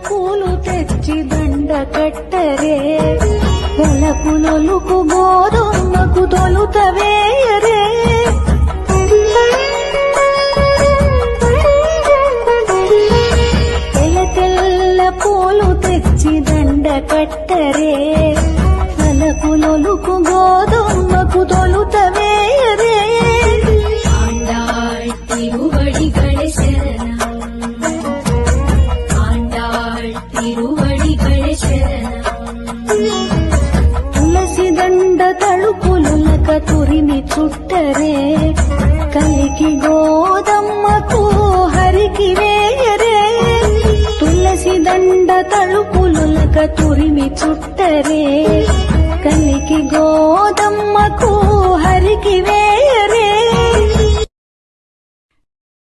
పూలు తెచ్చి దండ కట్టరే వలపులొలుకు గోధుమకు తొలుత వేయరే తెల్ల తెల్ల పూలు తెచ్చి దండ కట్టరే వలపులొలుకు గోధుమకు తొలుత వేయరే ஆண்டாள் திருவடிகளே சரணம் ஆண்டாள் திருவடிகளே சரணம் తులసి దండ తలుపులులక తురిమి చుట్టరే కలికి గోదమ్మకు హరికి వేయరే తులసి దండ తలుపులులక తురిమి చుట్టరే కలికి గోదమ్మకు హరికి వేయరే